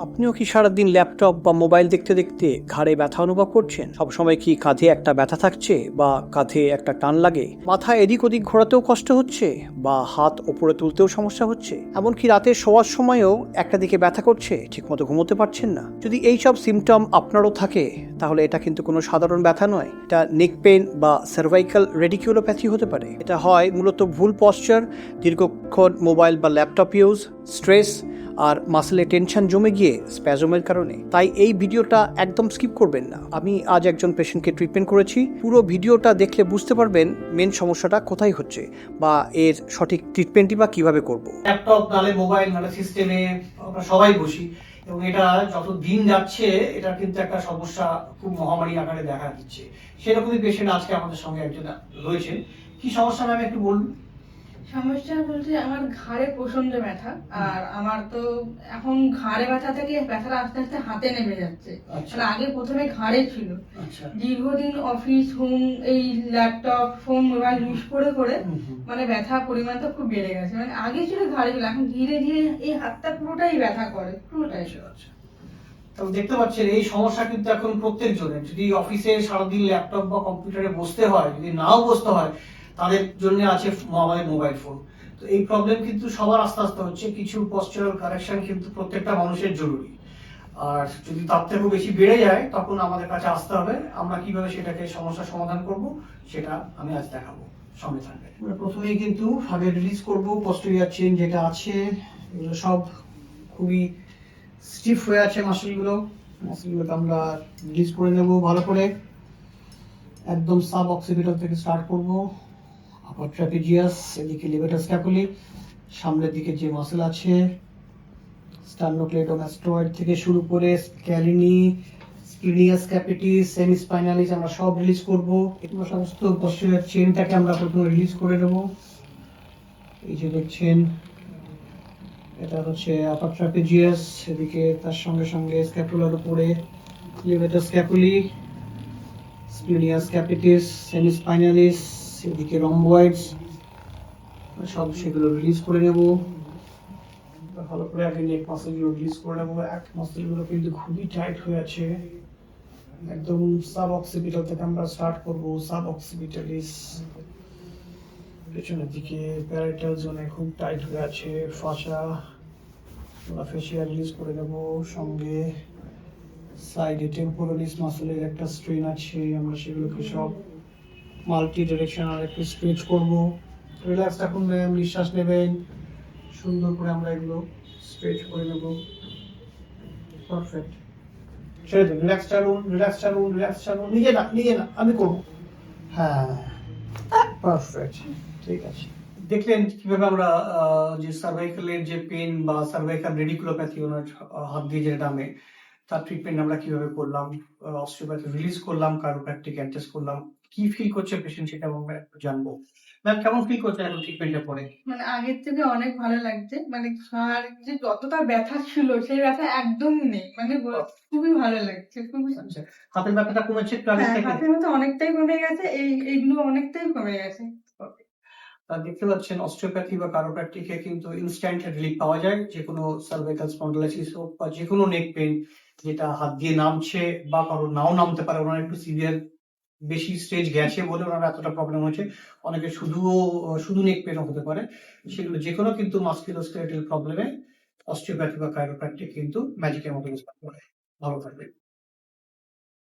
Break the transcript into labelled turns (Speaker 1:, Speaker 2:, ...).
Speaker 1: আপনিও কি সারাদিন ল্যাপটপ বা মোবাইল দেখতে দেখতে ঘাড়ে ব্যথা অনুভব করছেন? সবসময় কি কাঁধে একটা ব্যথা থাকছে বা কাঁধে একটা টান লাগে? মাথা এদিক ওদিক ঘোরাতেও কষ্ট হচ্ছে বা হাত ওপরে তুলতেও সমস্যা হচ্ছে? এমনকি রাতে শোয়ার সময়ও একটা দিকে ব্যথা করছে, ঠিকমতো ঘুমোতে পারছেন না? যদি এই সব সিমটম আপনারও থাকে তাহলে এটা কিন্তু কোনো সাধারণ ব্যথা নয়। এটা নেক পেইন বা সার্ভাইকাল রেডিকুলোপ্যাথি হতে পারে। এটা হয় মূলত ভুল পশ্চার, দীর্ঘক্ষণ মোবাইল বা ল্যাপটপ ইউজ, স্ট্রেস আর মাসেলে টেনশন জমে গিয়ে স্প্যাজমের কারণে। তাই এই ভিডিওটা একদম স্কিপ করবেন না। আমি আজ একজন পেশেন্টকে ট্রিটমেন্ট করেছি। পুরো ভিডিওটা দেখলে বুঝতে পারবেন মেন সমস্যাটা কোথায় হচ্ছে বা এর সঠিক ট্রিটমেন্টই বা কিভাবে করব।
Speaker 2: ল্যাপটপ নালে মোবাইল নালে সিস্টেমে আমরা সবাই বসি এবং এটা যত দিন যাচ্ছে এটা কিন্তু একটা সমস্যা খুব মহামারী আকারে দেখা দিচ্ছে। সেরকমই পেশেন্ট আজকে আমাদের সঙ্গে একজন রয়েছেন। কি সমস্যা ম্যাম একটু বলুন।
Speaker 3: সমস্যা বলতে আমার ঘাড়ে প্রচন্ড ব্যথা, আর আমার তো এখন ঘাড়ে ব্যথা থেকে ব্যথাটা আস্তে আস্তে হাতে নেমে যাচ্ছে।
Speaker 2: আচ্ছা।
Speaker 3: মানে আগে প্রথমে ঘাড়ে ছিল,
Speaker 2: আচ্ছা।
Speaker 3: দীর্ঘদিন অফিস হোম এই ল্যাপটপ ফোন মোবাইল ইউজ করে করে
Speaker 2: হুম।
Speaker 3: মানে ব্যথার পরিমাণটা খুব বেড়ে গেছে। মানে আগে ছিল ঘাড়ে ছিল, এখন ধীরে ধীরে এই হাতটা পুরোটাই ব্যথা করে, পুরোটাই।
Speaker 2: আচ্ছা আচ্ছা। তবে দেখতে পাচ্ছেন এই সমস্যা কিন্তু এখন প্রত্যেক জনের, যদি অফিসে সারাদিন ল্যাপটপ বা কম্পিউটারে বসতে হয়, যদি নাও বসতে হয়, তাদের জন্য আছে আমাদের মোবাইল ফোন। তো এই প্রবলেম কিন্তু সবার আস্তে আস্তে হচ্ছে। কিছু পশ্চারাল কারেকশন কিন্তু প্রত্যেকটা মানুষের জরুরি। আর যদি তার থেকেও বেশি বেড়ে যায় তখন আমাদের কাছে আসতে হবে। আমরা কিভাবে সেটাকে সমস্যার সমাধান করব সেটা আমি আজ দেখাবো। সঙ্গে থাকবে। আমরা প্রথমেই কিন্তু আগে রিলিজ করব পস্টেরিয়র চেইন যেটা আছে, এগুলো সব খুবই স্টিফ হয়ে আছে মাসলগুলোকে আমরা রিলিজ করে নেব ভালো করে। একদম সাব অক্সিপিটাল থেকে স্টার্ট করব। আপার ট্রাপিজিয়াস, এদিকে লিভেটার স্ক্যাপুলি, সামনের দিকে যে মাসল আছে স্টার্নোক্লেডোমাস্টয়েড থেকে শুরু করে স্ক্যালিনি, স্পিনিয়াস ক্যাপিটিস, সেমিস্পাইনালিস আমরা সব রিলিজ করব। এগুলো সমস্ত পশ্চারের চেনটাকে আমরা প্রথমে রিলিজ করে নেব। এই যে দেখছেন এটা হচ্ছে আপার ট্রাপিজিয়াস, এদিকে তার সঙ্গে সঙ্গে স্ক্যাপুলার উপরে লিভেটার স্ক্যাপুলি, স্পিনিয়াস ক্যাপিটিস, সেমিস্পাইনালিস, এদিকে রম্বয়েডস, সব সেগুলো রিলিজ করে নেব ভালো করে। আগে নেক মাসলগুলো রিলিজ করে নেবো। এক মাসলগুলো কিন্তু খুবই টাইট হয়ে আছে। একদম সাব অক্সিপিটাল থেকে আমরা স্টার্ট করব। সাব অক্সিপিটালিস, পেছনের দিকে প্যারাইটাল জোনে খুব টাইট হয়ে আছে। ফাসা, ফেসিয়া রিলিজ করে নেব। সঙ্গে সাইডে টেম্পোরালিস মাসলের একটা স্ট্রেন আছে, আমরা সেগুলোকে সব মাল্টি ডিরেকশনাল একটু স্ট্রেচ করব। রিল্যাক্স থাকুন ম্যাম, নিঃশ্বাস নেবেন সুন্দর করে, আমরা এগুলো স্ট্রেচ করে নেব। পারফেক্ট। ছেড়ে দিন, রিল্যাক্স ছাড়ুন, রিল্যাক্স ছাড়ুন, রিল্যাক্স ছাড়ুন। নিজে না আমি করব। হ্যাঁ, পারফেক্ট, ঠিক আছে। দেখলেন কিভাবে আমরা যে সার্ভাইকালের যে পেন বা সার্ভাইকাল রেডিকুলোপ্যাথি ওনার হাত দিয়ে যেটা নামে, তার ট্রিটমেন্ট আমরা কিভাবে করলাম, অস্টিওপ্যাথি রিলিজ করলাম, কারোপ্র্যাকটিক অ্যাডজাস্ট করলাম। কি ফিল করছে পেশেন্ট সেটা আমরা জানবো। ম্যাম কেমন ফিল করছে এখন ট্রিটমেন্টের পরে?
Speaker 3: মানে আগের থেকে অনেক ভালো লাগছে। মানে ঘাড় যে যতটা ব্যথা ছিল সেই ব্যথা একদমই নেই। মানে খুবই ভালো লাগছে, খুবই।
Speaker 2: আচ্ছা, হাতের ব্যথাটা কমেছে একটু আগে
Speaker 3: হ্যাঁ,
Speaker 2: থেকে?
Speaker 3: হাতের ব্যথা অনেকটাই কমে গেছে। এইগুলো অনেকটাই কমে গেছে।
Speaker 2: দেখতে পাচ্ছেন অস্টিওপ্যাথি বা কারোপ্র্যাকটিকে কিন্তু ইনস্ট্যান্ট রিলিফ পাওয়া যায়। যে কোনো সার্ভাইকাল স্পন্ডিলাইসিস হোক বা যে কোনো নেক পেইন যেটা হাত দিয়ে নামছে বা কারোর নাও নামতে পারে, ওনার একটু সিভিয়ার বেশি স্টেজ গেছে বলে ওনার এতটা প্রবলেম হচ্ছে। অনেকে শুধু নেক পেইন হতে পারে। সেগুলো যে কোনো কিন্তু মাস্কুলোস্কেলেটাল প্রবলেমে অস্টিওপ্যাথি বা কাইরোপ্র্যাকটিক কিন্তু ম্যাজিকের মতো কাজ করে। ভালো থাকবেন।